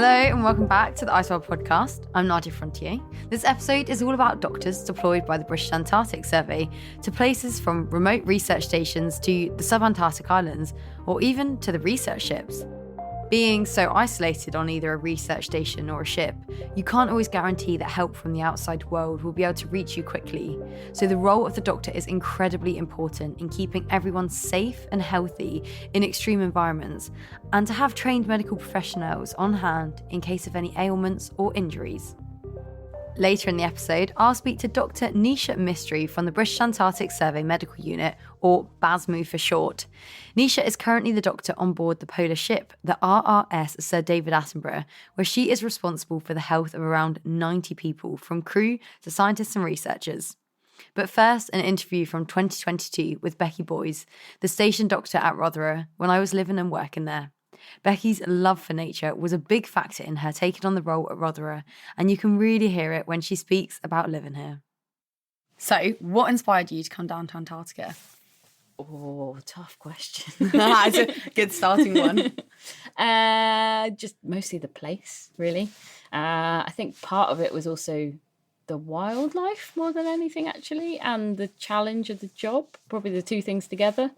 Hello and welcome back to the ICEWORLD podcast. I'm Nadia Frontier. This episode is all about doctors deployed by the British Antarctic Survey to places from remote research stations to the sub-Antarctic islands or even to the research ships. Being so isolated on either a research station or a ship, you can't always guarantee that help from the outside world will be able to reach you quickly. So the role of the doctor is incredibly important in keeping everyone safe and healthy in extreme environments, and to have trained medical professionals on hand in case of any ailments or injuries. Later in the episode, I'll speak to Dr Nisha Mistry from the British Antarctic Survey Medical Unit, or BASMU for short. Nisha is currently the doctor on board the polar ship, the RRS Sir David Attenborough, where she is responsible for the health of around 90 people, from crew to scientists and researchers. But first, an interview from 2022 with Becky Boys, the station doctor at Rothera, when I was living and working there. Becky's love for nature was a big factor in her taking on the role at Rothera, and you can really hear it when she speaks about living here. So, what inspired you to come down to Antarctica? Oh, tough question. It's a good starting one. Just mostly the place, really. I think part of it was also the wildlife more than anything, actually, and the challenge of the job, probably the two things together.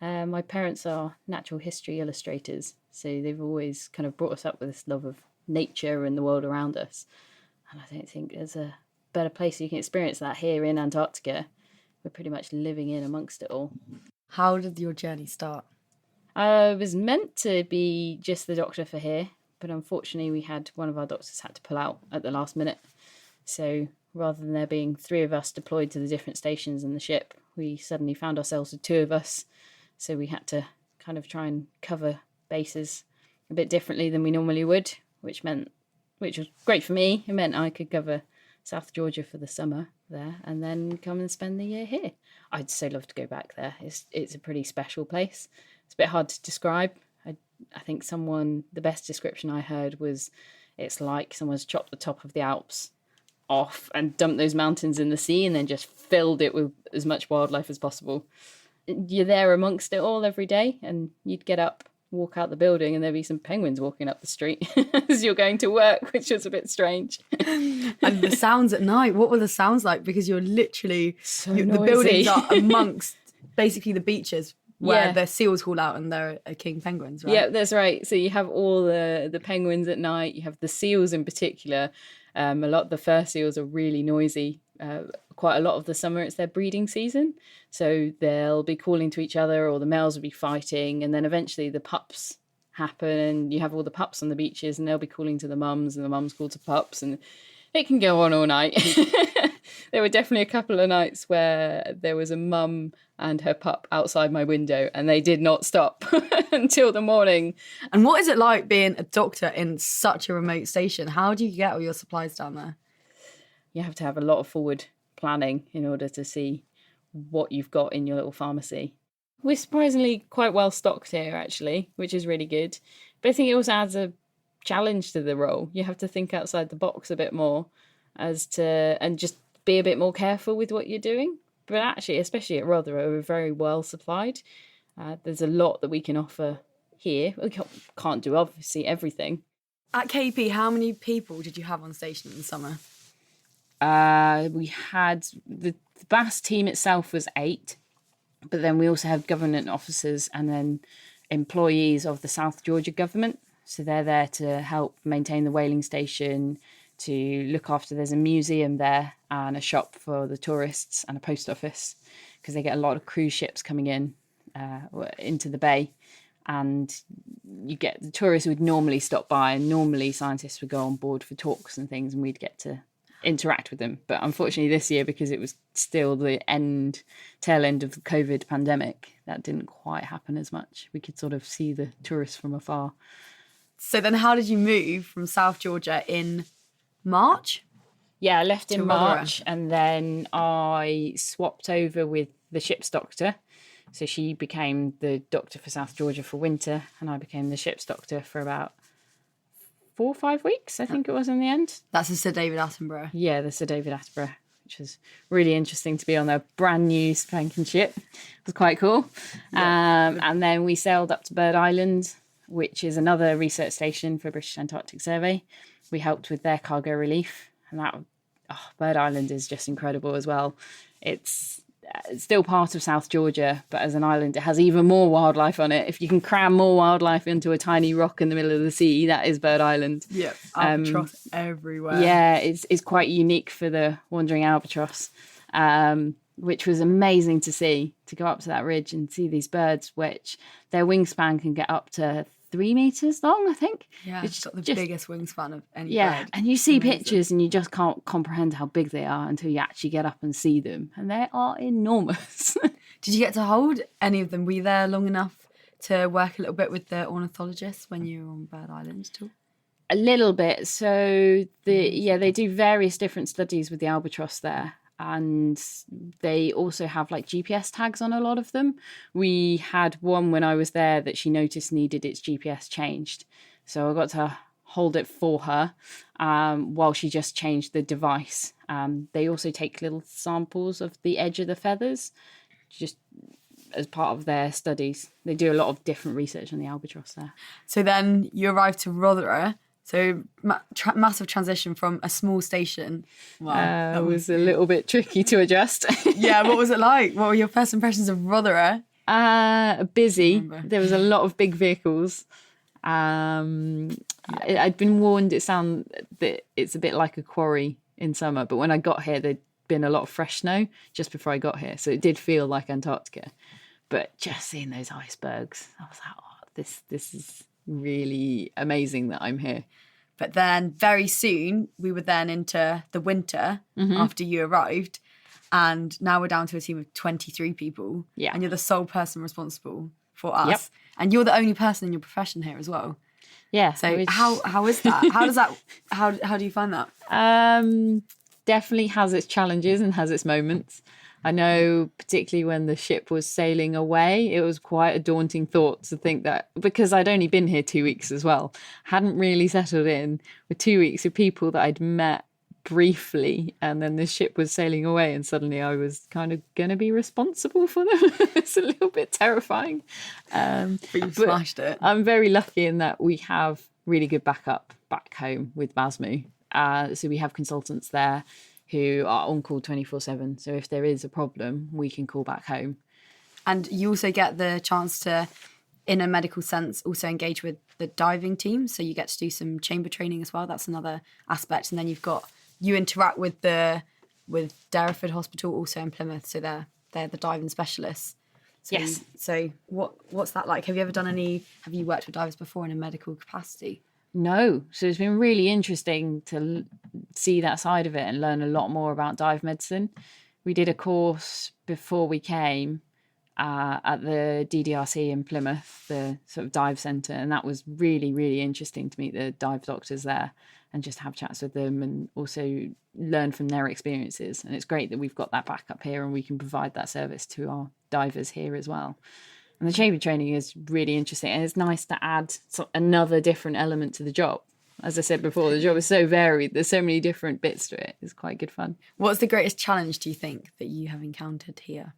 My parents are natural history illustrators, so they've always kind of brought us up with this love of nature and the world around us. And I don't think there's a better place you can experience that here in Antarctica. We're pretty much living in amongst it all. How did your journey start? I was meant to be just the doctor for here, but unfortunately we had one of our doctors had to pull out at the last minute. So rather than there being three of us deployed to the different stations in the ship, we suddenly found ourselves with two of us. So we had to kind of try and cover bases a bit differently than we normally would, which was great for me. It meant I could cover South Georgia for the summer there and then come and spend the year here. I'd so love to go back there. It's a pretty special place. It's a bit hard to describe. I think the best description I heard was it's like someone's chopped the top of the Alps off and dumped those mountains in the sea and then just filled it with as much wildlife as possible. You're there amongst it all every day, and you'd get up, walk out the building, and there'd be some penguins walking up the street as you're going to work, which was a bit strange. And the sounds at night, what were the sounds like? Because you're literally, the buildings are amongst basically the beaches where the seals haul out and there are king penguins, right? Yeah, that's right. So you have all the penguins at night, you have the seals in particular. A lot of the fur seals are really noisy. Quite a lot of the summer it's their breeding season, so they'll be calling to each other, or the males will be fighting, and then eventually the pups happen and you have all the pups on the beaches and they'll be calling to the mums and the mums call to pups, and it can go on all night. There were definitely a couple of nights where there was a mum and her pup outside my window and they did not stop until the morning. And what is it like being a doctor in such a remote station? How do you get all your supplies down there? You have to have a lot of forward planning in order to see what you've got in your little pharmacy. We're surprisingly quite well stocked here, actually, which is really good. But I think it also adds a challenge to the role. You have to think outside the box a bit more and just be a bit more careful with what you're doing. But actually, especially at Rothera, we're very well supplied. There's a lot that we can offer here. We can't do, obviously, everything. At KP, how many people did you have on station in the summer? We had the BAS team itself was 8, but then we also have government officers and then employees of the South Georgia government. So they're there to help maintain the whaling station, to look after, there's a museum there and a shop for the tourists and a post office, because they get a lot of cruise ships coming in into the bay. And you get the tourists would normally stop by, and normally scientists would go on board for talks and things, and we'd get to interact with them. But unfortunately this year, because it was still the tail end of the COVID pandemic, that didn't quite happen as much. We could sort of see the tourists from afar. So then how did you move from South Georgia in March? Yeah, I left in March, and then I swapped over with the ship's doctor. So she became the doctor for South Georgia for winter, and I became the ship's doctor for about 4 or 5 weeks, I think it was in the end. That's the Sir David Attenborough. Yeah, the Sir David Attenborough, which was really interesting to be on their brand new spanking ship. It was quite cool. Yeah. And then we sailed up to Bird Island which is another research station for British Antarctic Survey. We helped with their cargo relief, and that Bird Island is just incredible as well. It's still part of South Georgia, but as an island, it has even more wildlife on it. If you can cram more wildlife into a tiny rock in the middle of the sea, that is Bird Island. Yeah, albatross everywhere. Yeah, it's quite unique for the wandering albatross, which was amazing to see, to go up to that ridge and see these birds, which their wingspan can get up to 3 meters long, I think. Yeah, it's got the biggest wingspan of any bird. bird. And you see pictures and you just can't comprehend how big they are until you actually get up and see them. And they are enormous. Did you get to hold any of them? Were you there long enough to work a little bit with the ornithologists when you were on Bird Island at all? A little bit. So they do various different studies with the albatross there. And they also have like GPS tags on a lot of them. We had one when I was there that she noticed needed its GPS changed. So I got to hold it for her while she just changed the device. They also take little samples of the edge of the feathers just as part of their studies. They do a lot of different research on the albatross there. So then you arrived to Rothera. So massive transition from a small station. Wow, that was a little bit tricky to adjust. Yeah, what was it like? What were your first impressions of Rothera? Busy. There was a lot of big vehicles. I'd been warned that it's a bit like a quarry in summer, but when I got here, there'd been a lot of fresh snow just before I got here, so it did feel like Antarctica. But just seeing those icebergs, I was like, this is really amazing that I'm here. But then very soon we were then into the winter after you arrived, and now we're down to a team of 23 people. Yeah, and you're the sole person responsible for us. Yep. And you're the only person in your profession here as well. Yeah. So how is that? How do you find that? Definitely has its challenges and has its moments. I know particularly when the ship was sailing away, it was quite a daunting thought to think that, because I'd only been here 2 weeks as well, hadn't really settled in with 2 weeks of people that I'd met briefly, and then the ship was sailing away and suddenly I was kind of going to be responsible for them. It's a little bit terrifying. But you smashed it. I'm very lucky in that we have really good backup back home with BASMU. So we have consultants there who are on call 24/7. So if there is a problem, we can call back home. And you also get the chance to, in a medical sense, also engage with the diving team. So you get to do some chamber training as well. That's another aspect. And then you interact with Derriford Hospital also in Plymouth. So they're the diving specialists. So, yes. So what's that like? Have you worked with divers before in a medical capacity? No. So it's been really interesting to see that side of it and learn a lot more about dive medicine. We did a course before we came at the DDRC in Plymouth, the sort of dive centre, and that was really, really interesting to meet the dive doctors there and just have chats with them and also learn from their experiences. And it's great that we've got that back up here and we can provide that service to our divers here as well. And the chamber training is really interesting, and it's nice to add another different element to the job. As I said before, the job is so varied. There's so many different bits to it. It's quite good fun. What's the greatest challenge, do you think, that you have encountered here?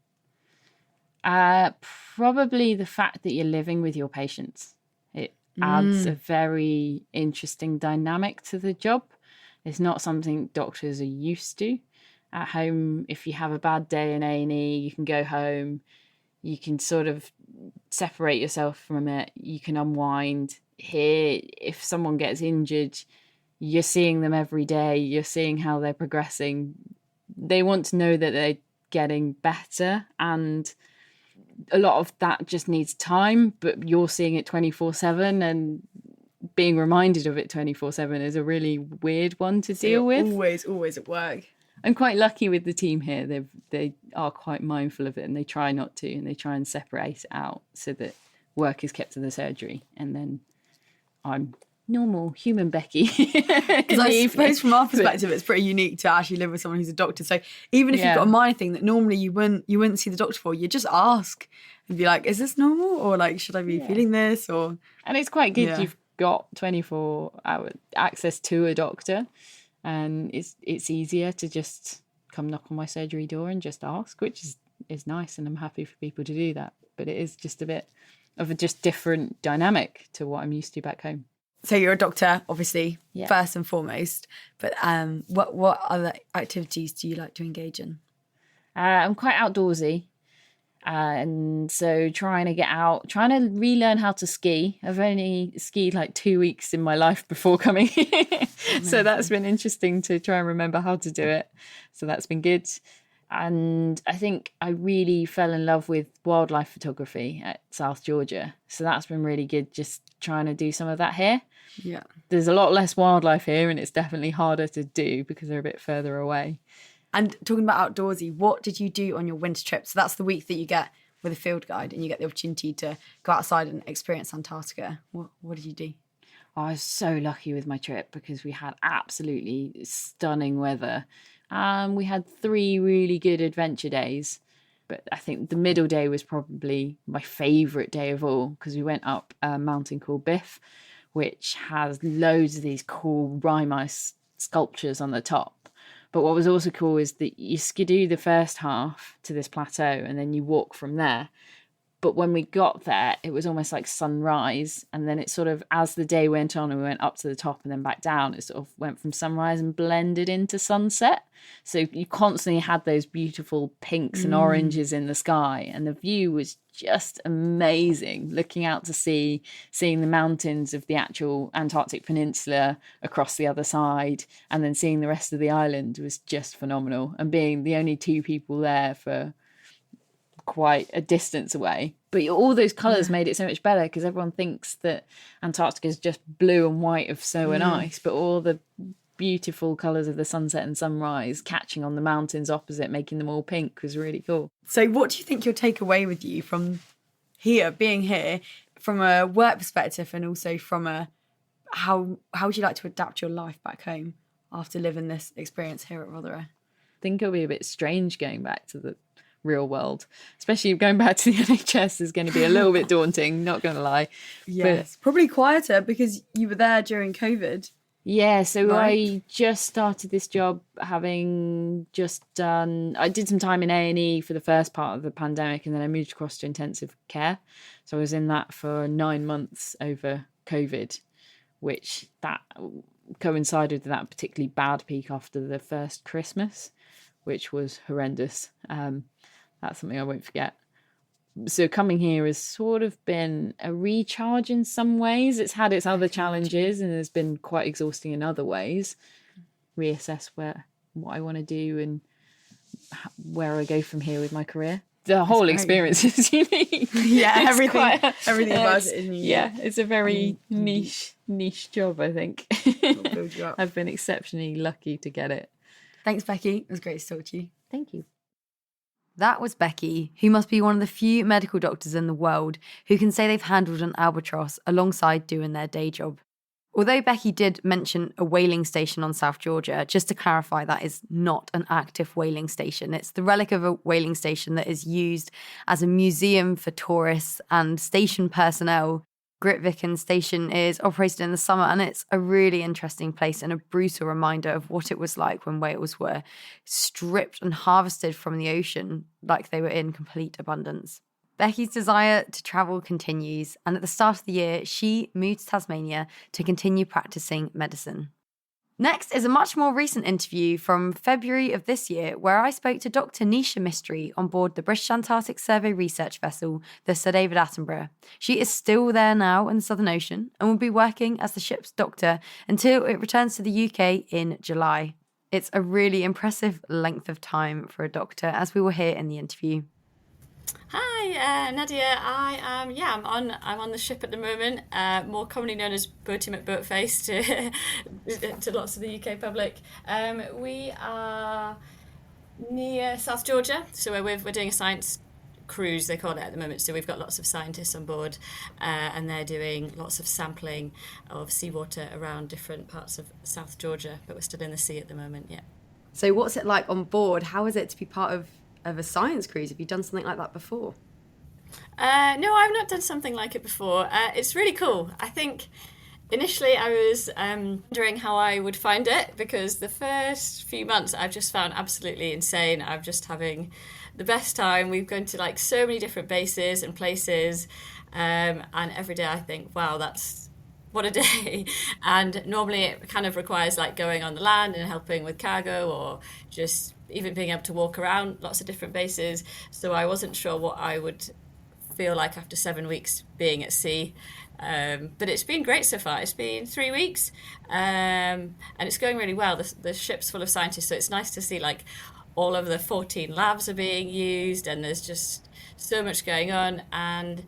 Probably the fact that you're living with your patients. It adds a very interesting dynamic to the job. It's not something doctors are used to. At home, if you have a bad day in A&E, you can go home. You can sort of separate yourself from it. You can unwind. Here, if someone gets injured, you're seeing them every day. You're seeing how they're progressing. They want to know that they're getting better, and a lot of that just needs time, but you're seeing it 24/7, and being reminded of it 24/7 is a really weird one to deal with. Always at work. I'm quite lucky with the team here. They are quite mindful of it, and they try not to, and they try and separate it out so that work is kept to the surgery, and then I'm normal human Becky. Because I suppose from our perspective, it's pretty unique to actually live with someone who's a doctor. So even if you've got a minor thing that normally you wouldn't see the doctor for, you just ask and be like, "Is this normal?" Or like, "Should I be feeling this?" Or and it's quite good. You've got 24-hour access to a doctor, and it's easier to just come knock on my surgery door and just ask, which is nice, and I'm happy for people to do that. But it is just a bit of a just different dynamic to what I'm used to back home. So you're a doctor, obviously, Yeah. first and foremost. But what other activities do you like to engage in? I'm quite outdoorsy. And so trying to get out, trying to relearn how to ski. I've only skied like 2 weeks in my life before coming here. So that's been interesting to try and remember how to do it. So that's been good. And I think I really fell in love with wildlife photography at South Georgia. So that's been really good, just trying to do some of that here. Yeah. There's a lot less wildlife here, and it's definitely harder to do because they're a bit further away. And talking about outdoorsy, what did you do on your winter trip? So that's the week that you get with a field guide and you get the opportunity to go outside and experience Antarctica. What did you do? I was so lucky with my trip because we had absolutely stunning weather. We had 3 really good adventure days, but I think the middle day was probably my favourite day of all because we went up a mountain called Biff, which has loads of these cool rime ice sculptures on the top. But what was also cool is that you skidoo the first half to this plateau and then you walk from there. But when we got there, it was almost like sunrise. And then it sort of, as the day went on and we went up to the top and then back down, it sort of went from sunrise and blended into sunset. So you constantly had those beautiful pinks and oranges in the sky. And the view was just amazing, looking out to sea, seeing the mountains of the actual Antarctic peninsula across the other side, and then seeing the rest of the island was just phenomenal. And being the only 2 people there for quite a distance away, but all those colours made it so much better because everyone thinks that Antarctica is just blue and white of snow and ice, but all the beautiful colours of the sunset and sunrise catching on the mountains opposite, making them all pink, was really cool. So what do you think you'll take away with you from here, being here, from a work perspective and also from a how would you like to adapt your life back home after living this experience here at Rothera? I think it'll be a bit strange going back to the real world, especially going back to the NHS is going to be a little bit daunting, not going to lie. Yes, probably quieter because you were there during COVID. Yeah, so Right. I just started this job having just done, I did some time in A&E for the first part of the pandemic and then I moved across to intensive care. So I was in that for 9 months over COVID, which that coincided with that particularly bad peak after the first Christmas, which was horrendous. That's something I won't forget. So coming here has sort of been a recharge in some ways. It's had its other challenges and has been quite exhausting in other ways. Reassess what I want to do and where I go from here with my career. The whole experience is unique. Yeah, It's everything about it is unique. Yeah, it's a very niche job, I think. It'll build you up. I've been exceptionally lucky to get it. Thanks, Becky. It was great to talk to you. Thank you. That was Becky, who must be one of the few medical doctors in the world who can say they've handled an albatross alongside doing their day job. Although Becky did mention a whaling station on South Georgia, just to clarify, that is not an active whaling station. It's the relic of a whaling station that is used as a museum for tourists and station personnel. Grytviken Station is operated in the summer and it's a really interesting place and a brutal reminder of what it was like when whales were stripped and harvested from the ocean like they were in complete abundance. Becky's desire to travel continues, and at the start of the year, she moved to Tasmania to continue practicing medicine. Next is a much more recent interview from February of this year, where I spoke to Dr Nisha Mistry on board the British Antarctic Survey research vessel, the Sir David Attenborough. She is still there now in the Southern Ocean and will be working as the ship's doctor until it returns to the UK in July. It's a really impressive length of time for a doctor, as we will hear in the interview. Hi, Nadia. I'm on the ship at the moment, more commonly known as Boaty McBoatface to lots of the UK public. We are near South Georgia, so we're doing a science cruise, they call it at the moment. So we've got lots of scientists on board, and they're doing lots of sampling of seawater around different parts of South Georgia, but we're still in the sea at the moment. Yeah. So what's it like on board? How is it to be part of a science cruise? Have you done something like that before? No, I've not done something like it before. It's really cool. I think initially I was wondering how I would find it, because the first few months I've just found absolutely insane. I'm just having the best time. We've gone to like so many different bases and places, And every day I think, wow, that's what a day. And normally it kind of requires like going on the land and helping with cargo, or just even being able to walk around lots of different bases. So I wasn't sure what I would feel like after 7 weeks being at sea. But it's been great so far. It's been 3 weeks, and it's going really well. The ship's full of scientists, so it's nice to see like all of the 14 labs are being used, and there's just so much going on. And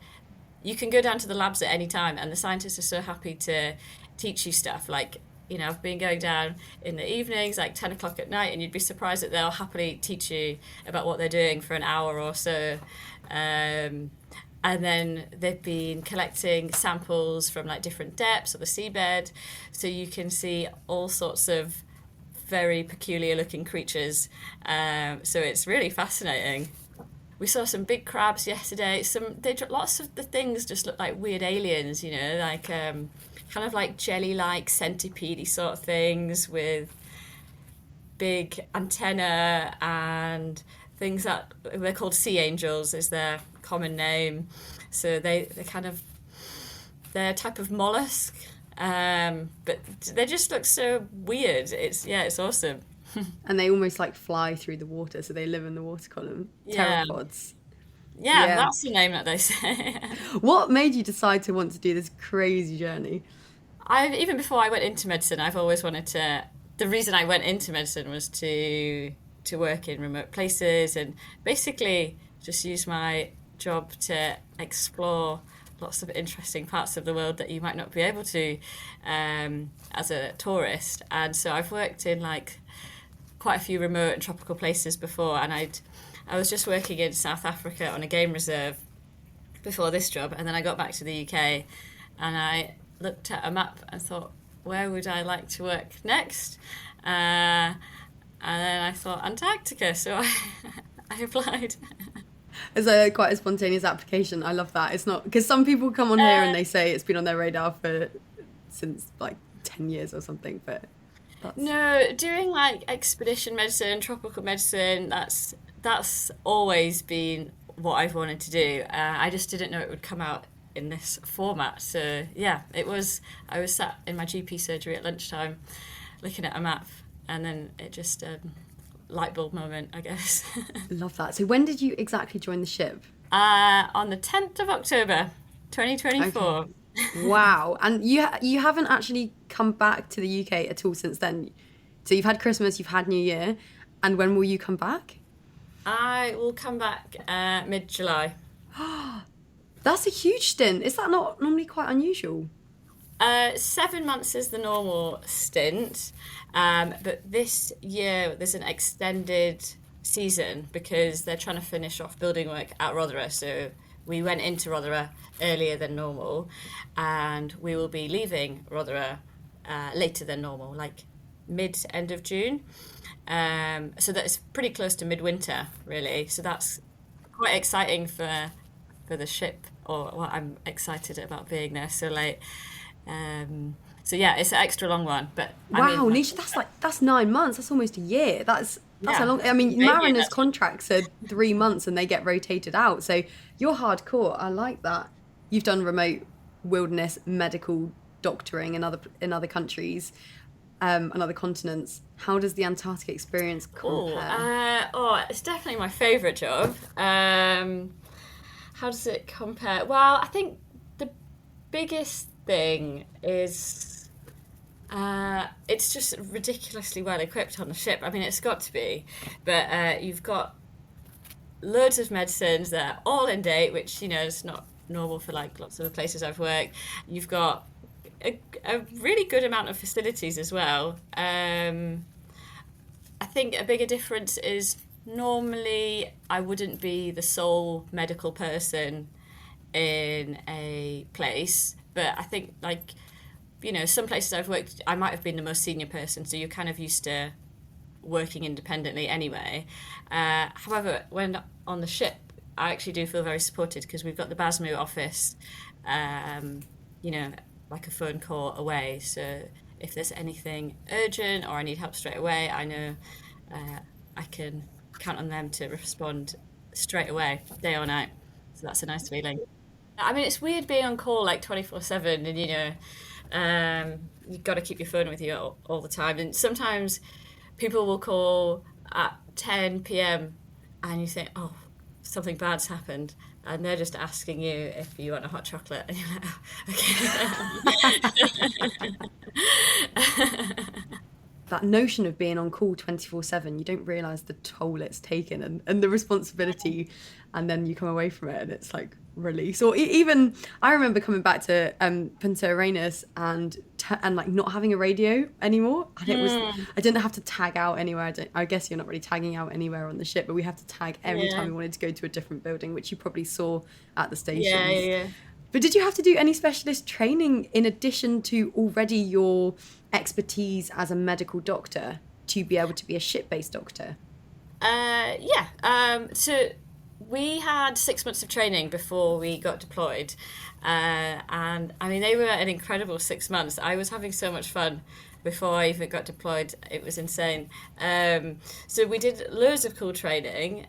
you can go down to the labs at any time, and the scientists are so happy to teach you stuff. Like, I've been going down in the evenings, like 10 o'clock at night, and you'd be surprised that they'll happily teach you about what they're doing for an hour or so. And then they've been collecting samples from like different depths of the seabed, so you can see all sorts of very peculiar looking creatures. So it's really fascinating. We saw some big crabs yesterday. Lots of the things just look like weird aliens, like kind of like jelly-like centipede sort of things with big antennae, and things that they're called sea angels is their common name. So they're a type of mollusk, but they just look so weird. It's awesome. And they almost like fly through the water, so they live in the water column. Yeah. Pteropods. Yeah, that's the name that they say. What made you decide to want to do this crazy journey? Even before I went into medicine, I've always wanted to. The reason I went into medicine was to work in remote places and basically just use my job to explore lots of interesting parts of the world that you might not be able to as a tourist. And so I've worked in like quite a few remote and tropical places before, and I was just working in South Africa on a game reserve before this job, and then I got back to the UK and I looked at a map and thought, where would I like to work next? And then I thought Antarctica, so I applied. It's quite a spontaneous application. I love that. It's not because some people come on here and they say it's been on their radar since like 10 years or something, but no, doing like expedition medicine, tropical medicine, that's always been what I've wanted to do. I just didn't know it would come out in this format. So yeah, I was sat in my GP surgery at lunchtime looking at a map, and then it just light bulb moment, I guess. Love that. So when did you exactly join the ship? On the 10th of October 2024. Okay. Wow. And you haven't actually come back to the UK at all since then. So you've had Christmas, you've had New Year, and when will you come back? I will come back mid-July. That's a huge stint. Is that not normally quite unusual? 7 months is the normal stint, but this year there's an extended season because they're trying to finish off building work at Rothera. So we went into Rothera earlier than normal, and we will be leaving Rothera later than normal, like end of June. So that's pretty close to midwinter, really. So that's quite exciting for the ship, or well, I'm excited about being there so late. So yeah, it's an extra long one, but wow, Nisha, that's 9 months. That's almost a year. That's a long. I mean, mariners' contracts are 3 months and they get rotated out. So you're hardcore. I like that. You've done remote wilderness medical doctoring in other countries, and other continents. How does the Antarctic experience compare? It's definitely my favourite job. How does it compare? Well, I think the biggest thing is it's just ridiculously well equipped on the ship. I mean, it's got to be, but you've got loads of medicines that are all in date, which is not normal for like lots of the places I've worked. You've got a really good amount of facilities as well. I think a bigger difference is normally I wouldn't be the sole medical person in a place, but I think like some places I've worked I might have been the most senior person, so you're kind of used to working independently anyway. However, when on the ship I actually do feel very supported because we've got the BASMU office like a phone call away, so if there's anything urgent or I need help straight away, I know I can count on them to respond straight away, day or night. So that's a nice feeling. I mean, it's weird being on call like 24/7, and you've got to keep your phone with you all the time. And sometimes people will call at 10 p.m. and you think, oh, something bad's happened. And they're just asking you if you want a hot chocolate. And you're like, oh, okay. That notion of being on call 24/7, you don't realise the toll it's taken and the responsibility, and then you come away from it and it's like release. Or even, I remember coming back to Punta Arenas and like not having a radio anymore, and it was, I didn't have to tag out anywhere. I guess you're not really tagging out anywhere on the ship, but we had to tag every time we wanted to go to a different building, which you probably saw at the stations. Yeah. But did you have to do any specialist training in addition to already your expertise as a medical doctor to be able to be a ship-based doctor? So we had 6 months of training before we got deployed. And I mean, they were an incredible 6 months. I was having so much fun before I even got deployed. It was insane. So we did loads of cool training,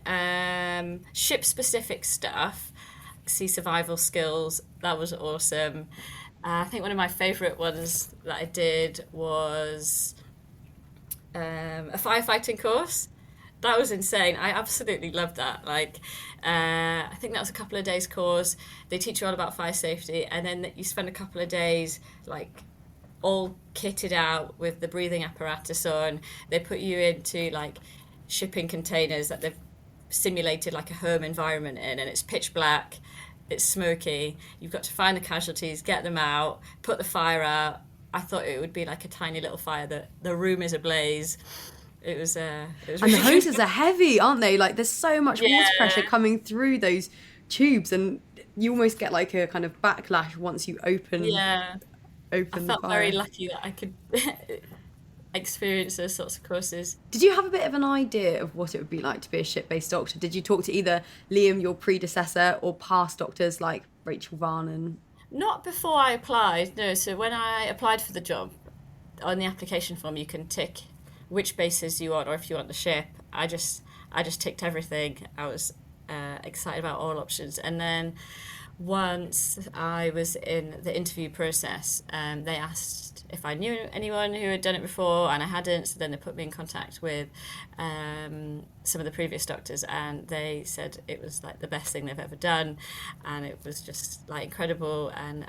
ship-specific stuff, sea survival skills. That was awesome. I think one of my favourite ones that I did was a firefighting course. That was insane. I absolutely loved that. Like, I think that was a couple of days course. They teach you all about fire safety, and then you spend a couple of days like all kitted out with the breathing apparatus on. They put you into like shipping containers that they've simulated like a home environment in, and it's pitch black, it's smoky. You've got to find the casualties, get them out, put the fire out. I thought it would be like a tiny little fire. The room is ablaze. It was And really the hoses are heavy, aren't they? Like there's so much water pressure coming through those tubes, and you almost get like a kind of backlash once you open. I felt the very fire. lucky that I could experience those sorts of courses. Did you have a bit of an idea of what it would be like to be a ship-based doctor? Did you talk to either Liam, your predecessor, or past doctors like Rachel Varnon? Not before I applied, no. So when I applied for the job, on the application form you can tick which bases you want or if you want the ship. I just ticked everything. I was excited about all options. And then once I was in the interview process, they asked if I knew anyone who had done it before, and I hadn't. So then they put me in contact with some of the previous doctors, and they said it was like the best thing they've ever done, and it was just like incredible, and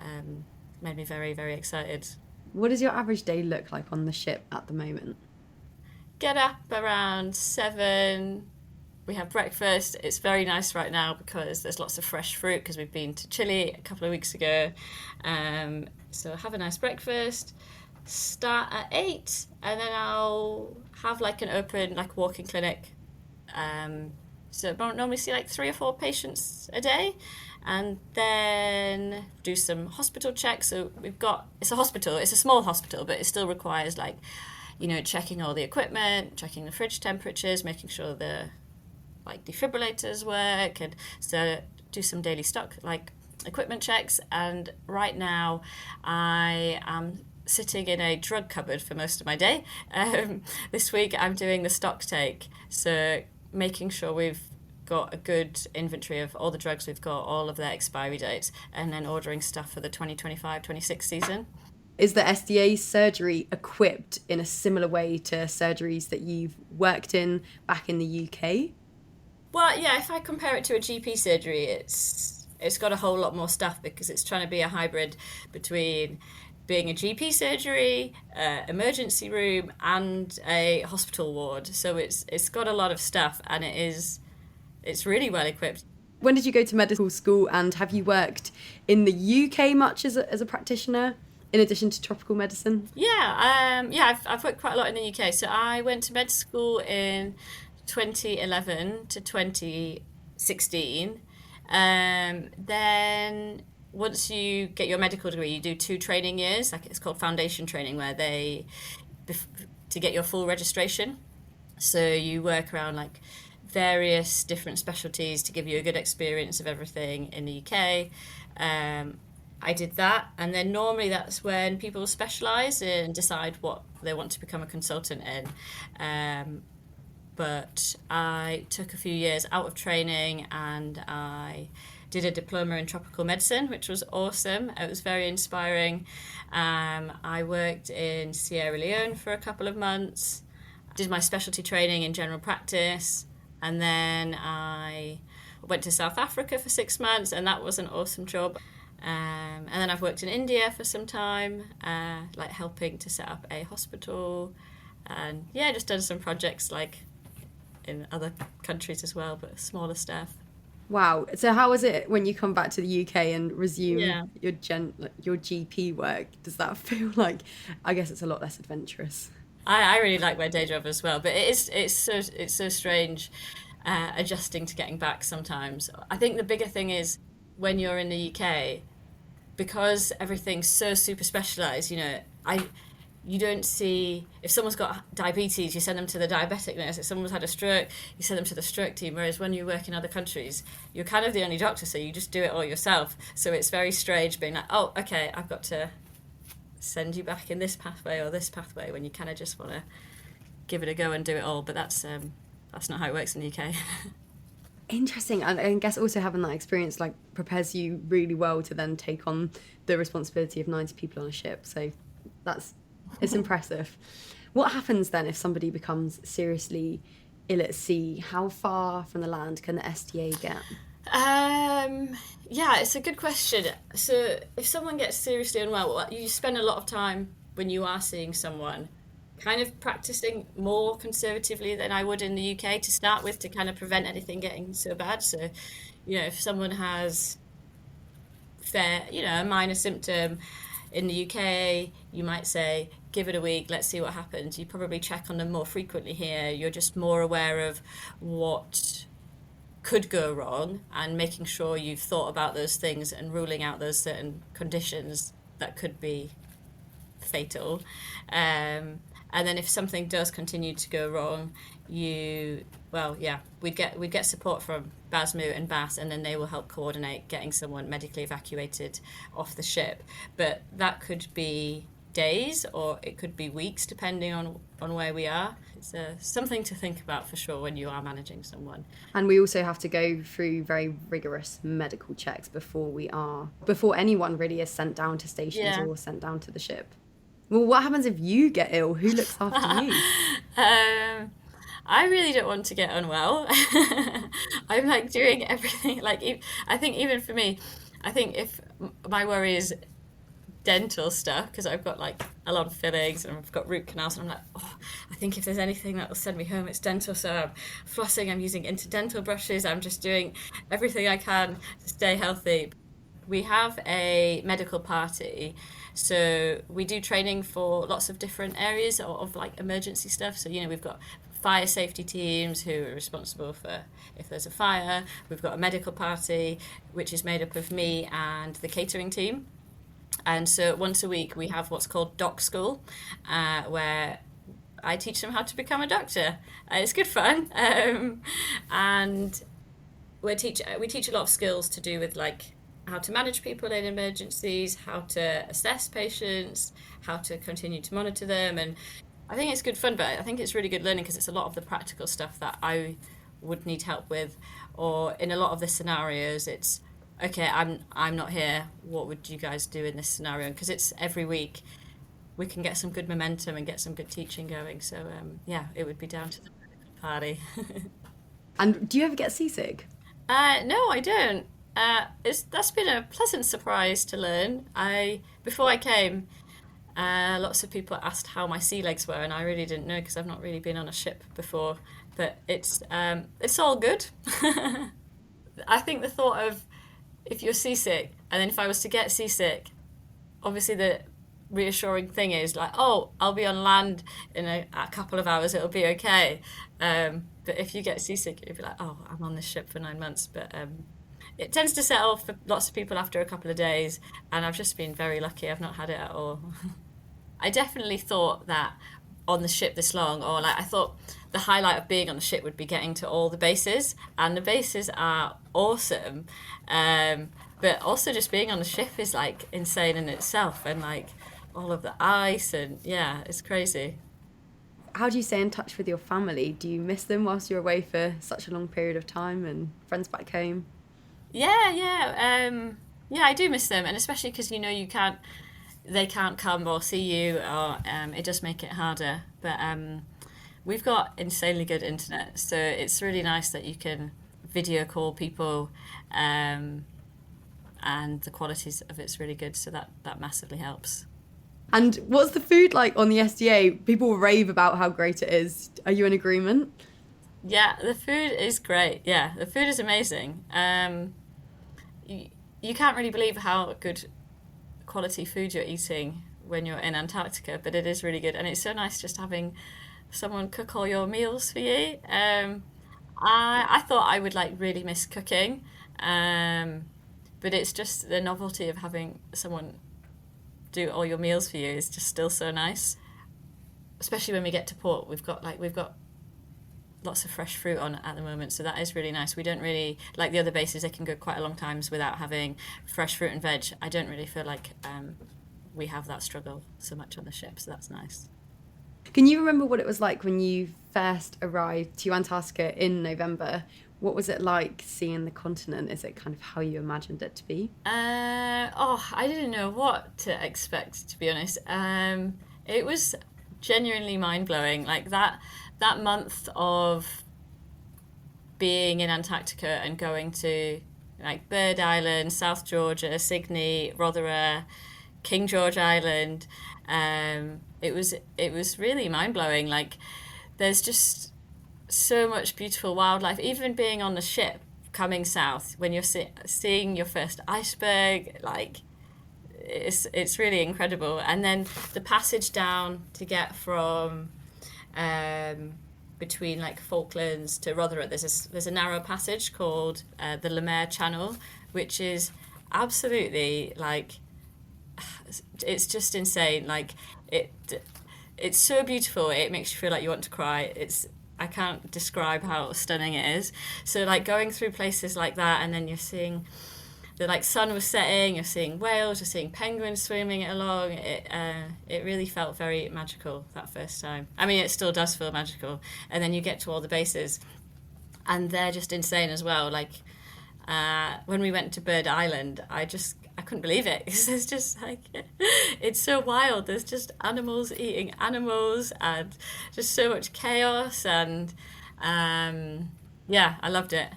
made me very, very excited. What does your average day look like on the ship at the moment? Get up around 7. We have breakfast. It's very nice right now because there's lots of fresh fruit because we've been to Chile a couple of weeks ago. So have a nice breakfast, start at 8, and then I'll have like an open like walking clinic. So I normally see like 3 or 4 patients a day, and then do some hospital checks. So it's a hospital, it's a small hospital, but it still requires like, checking all the equipment, checking the fridge temperatures, making sure the like defibrillators work, and so do some daily stock like equipment checks. And right now I am sitting in a drug cupboard for most of my day. This week I'm doing the stock take, so making sure we've got a good inventory of all the drugs we've got, all of their expiry dates, and then ordering stuff for the 2025-26 season. Is the SDA surgery equipped in a similar way to surgeries that you've worked in back in the UK? Well, yeah, if I compare it to a GP surgery, it's got a whole lot more stuff because it's trying to be a hybrid between being a GP surgery, emergency room, and a hospital ward. So it's got a lot of stuff, and it's really well equipped. When did you go to medical school, and have you worked in the UK much as a practitioner, in addition to tropical medicine? I've worked quite a lot in the UK. So I went to med school in 2011 to 2016. Then once you get your medical degree, you do 2 training years, like it's called foundation training, where to get your full registration. So you work around like various different specialties to give you a good experience of everything in the UK. I did that, and then normally that's when people specialise and decide what they want to become a consultant in. But I took a few years out of training, and I did a diploma in tropical medicine, which was awesome. It was very inspiring. I worked in Sierra Leone for a couple of months, did my specialty training in general practice, and then I went to South Africa for 6 months, and that was an awesome job. And then I've worked in India for some time, like helping to set up a hospital, and yeah, just done some projects like in other countries as well, but smaller stuff. Wow. So how was it when you come back to the UK and resume Yeah. your GP work? Does that feel like, I guess it's a lot less adventurous? I really like my day job as well, but it's so strange adjusting to getting back sometimes. I think the bigger thing is when you're in the UK, because everything's so super specialised, you don't see, if someone's got diabetes, you send them to the diabetic nurse. If someone's had a stroke, you send them to the stroke team. Whereas when you work in other countries, you're kind of the only doctor, so you just do it all yourself. So it's very strange being like, oh, okay, I've got to send you back in this pathway or this pathway, when you kind of just want to give it a go and do it all. But that's not how it works in the UK. Interesting. And I guess also having that experience like prepares you really well to then take on the responsibility of 90 people on a ship. So it's impressive. What happens then if somebody becomes seriously ill at sea? How far from the land can the SDA get? Yeah, it's a good question. So if someone gets seriously unwell, you spend a lot of time when you are seeing someone kind of practicing more conservatively than I would in the UK to start with, to kind of prevent anything getting so bad. So, if someone has a minor symptom in the UK, you might say, give it a week, let's see what happens. You probably check on them more frequently here. You're just more aware of what could go wrong and making sure you've thought about those things and ruling out those certain conditions that could be fatal. And then if something does continue to go wrong, we'd get support from BASMU and BAS, and then they will help coordinate getting someone medically evacuated off the ship. But that could be days or it could be weeks, depending on where we are. It's something to think about for sure when you are managing someone. And we also have to go through very rigorous medical checks before anyone really is sent down to stations or sent down to the ship. Well, what happens if you get ill? Who looks after you? I really don't want to get unwell. I'm like doing everything. Like, I think even for me, I think if my worry is dental stuff, because I've got like a lot of fillings and I've got root canals, and I'm like, I think if there's anything that will send me home, it's dental. So I'm flossing, I'm using interdental brushes, I'm just doing everything I can to stay healthy. We have a medical party, so we do training for lots of different areas of like emergency stuff. So, we've got fire safety teams who are responsible for if there's a fire. We've got a medical party, which is made up of me and the catering team. And so once a week we have what's called doc school, where I teach them how to become a doctor. It's good fun. And we teach a lot of skills to do with like how to manage people in emergencies, how to assess patients, how to continue to monitor them. And I think it's good fun, but I think it's really good learning because it's a lot of the practical stuff that I would need help with. Or in a lot of the scenarios, it's, okay, I'm not here, what would you guys do in this scenario? Because it's every week we can get some good momentum and get some good teaching going. So it would be down to the medical party. And do you ever get seasick? No, I don't. That's been a pleasant surprise to learn. Before I came, lots of people asked how my sea legs were, and I really didn't know because I've not really been on a ship before. But it's all good. I think the thought of if you're seasick, and then if I was to get seasick, obviously the reassuring thing is like, oh, I'll be on land in a couple of hours, it'll be okay. But if you get seasick, you'll be like, oh, I'm on this ship for 9 months. But it tends to settle for lots of people after a couple of days, and I've just been very lucky. I've not had it at all. I definitely thought that on the ship this long, or like I thought the highlight of being on the ship would be getting to all the bases, and the bases are awesome. But also just being on the ship is like insane in itself, and like all of the ice, and yeah, it's crazy. How do you stay in touch with your family? Do you miss them whilst you're away for such a long period of time, and friends back home? Yeah, I do miss them, and especially because they can't come or see you, or it does make it harder. But we've got insanely good internet, so it's really nice that you can video call people, and the qualities of it's really good. So that massively helps. And what's the food like on the SDA? People rave about how great it is. Are you in agreement? Yeah, the food is great. Yeah, the food is amazing. You can't really believe how good quality food you're eating when you're in Antarctica, but it is really good, and it's so nice just having someone cook all your meals for you. I thought I would like really miss cooking, but it's just the novelty of having someone do all your meals for you is just still so nice. Especially when we get to port, we've got lots of fresh fruit on at the moment, so that is really nice. We don't really, like the other bases, they can go quite a long times without having fresh fruit and veg. I don't really feel like we have that struggle so much on the ship, so that's nice. Can you remember what it was like when you first arrived to Antarctica in November? What was it like seeing the continent? Is it kind of how you imagined it to be? I didn't know what to expect, to be honest. It was genuinely mind-blowing. Like that month of being in Antarctica and going to like Bird Island, South Georgia, Cygni, Rothera, King George Island. It was really mind-blowing. Like there's just so much beautiful wildlife. Even being on the ship coming south, when you're seeing your first iceberg, like it's really incredible. And then the passage down to get from between like Falklands to Rothera, there's a narrow passage called the Lemaire Channel, which is absolutely like, it's just insane. Like it's so beautiful, it makes you feel like you want to cry. I can't describe how stunning it is. So like going through places like that, and then you're seeing the like sun was setting, you're seeing whales, you're seeing penguins swimming along. It really felt very magical that first time. I mean, it still does feel magical. And then you get to all the bases, and they're just insane as well. Like when we went to Bird Island, I couldn't believe it, because there's just like, it's so wild. There's just animals eating animals, and just so much chaos, and yeah, I loved it.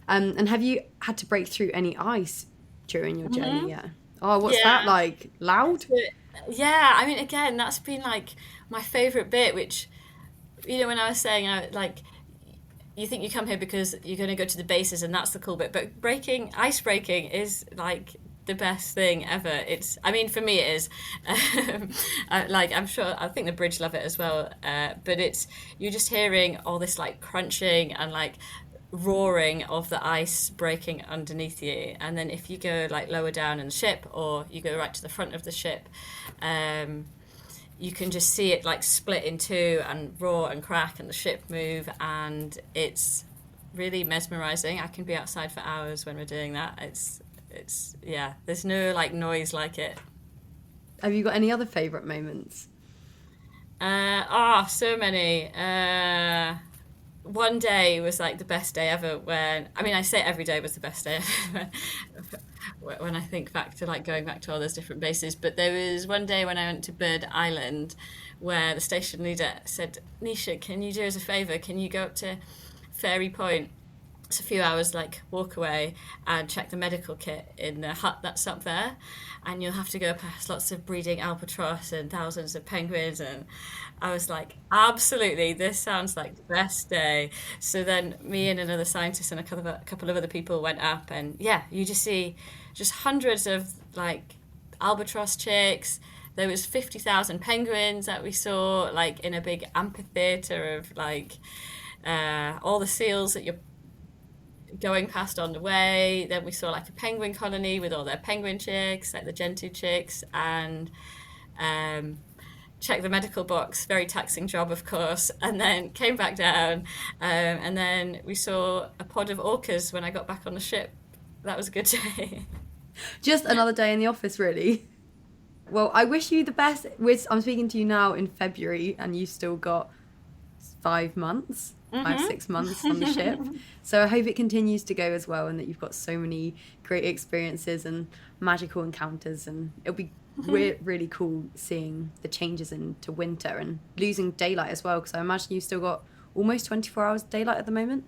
And have you had to break through any ice during your journey yet? Oh, what's Yeah. that like? Loud? Yeah, I mean, again, that's been like my favourite bit, which, when I was saying, like, you think you come here because you're going to go to the bases and that's the cool bit, but ice breaking is like the best thing ever. I mean, for me it is. Like, I'm sure, I think the bridge love it as well, but you're just hearing all this like crunching and like roaring of the ice breaking underneath you. And then if you go like lower down in the ship, or you go right to the front of the ship, you can just see it like split in two and roar and crack and the ship move, and it's really mesmerizing. I can be outside for hours when we're doing that. It's yeah, there's no like noise like it. Have you got any other favourite moments? So many. One day was like the best day ever, I say every day was the best day ever when I think back to like going back to all those different bases. But there was one day when I went to Bird Island where the station leader said, "Nisha, can you do us a favour? Can you go up to Fairy Point? It's a few hours like walk away, and check the medical kit in the hut that's up there, and you'll have to go past lots of breeding albatross and thousands of penguins." And I was like, absolutely, this sounds like the best day. So then me and another scientist and a couple of other people went up, and yeah, you just see just hundreds of like albatross chicks. There was 50,000 penguins that we saw like in a big amphitheater of like all the seals that you're going past on the way. Then we saw like a penguin colony with all their penguin chicks, like the Gentoo chicks, and checked the medical box, very taxing job of course, and then came back down, and then we saw a pod of orcas when I got back on the ship. That was a good day. Just another day in the office, really. Well, I wish you the best. I'm speaking to you now in February, and you've still got 5 months. 5-6 months on the ship. So I hope it continues to go as well, and that you've got so many great experiences and magical encounters, and it'll be really cool seeing the changes into winter and losing daylight as well, because I imagine you've still got almost 24 hours daylight at the moment.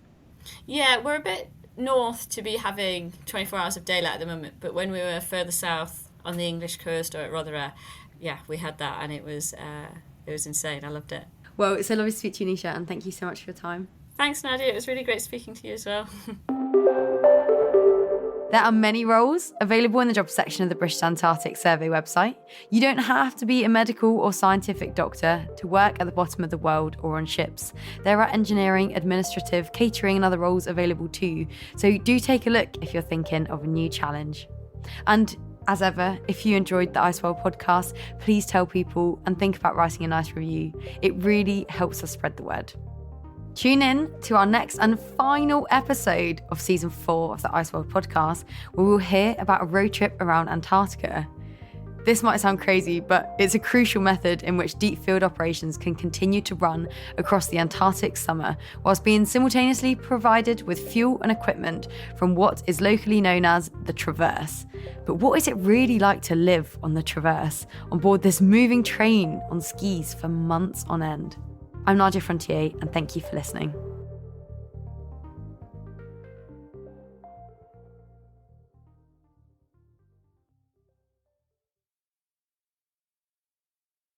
Yeah, we're a bit north to be having 24 hours of daylight at the moment, but when we were further south on the English coast or at Rothera, we had that, and it was insane. I loved it. Well, it's so lovely to speak to you, Nisha, and thank you so much for your time. Thanks, Nadia. It was really great speaking to you as well. There are many roles available in the jobs section of the British Antarctic Survey website. You don't have to be a medical or scientific doctor to work at the bottom of the world or on ships. There are engineering, administrative, catering and other roles available too. So do take a look if you're thinking of a new challenge. And as ever, if you enjoyed the ICEWORLD podcast, please tell people and think about writing a nice review. It really helps us spread the word. Tune in to our next and final episode of season 4 of the ICEWORLD podcast, where we'll hear about a road trip around Antarctica. This might sound crazy, but it's a crucial method in which deep field operations can continue to run across the Antarctic summer, whilst being simultaneously provided with fuel and equipment from what is locally known as the Traverse. But what is it really like to live on the Traverse, on board this moving train on skis for months on end? I'm Nadia Frontier, and thank you for listening.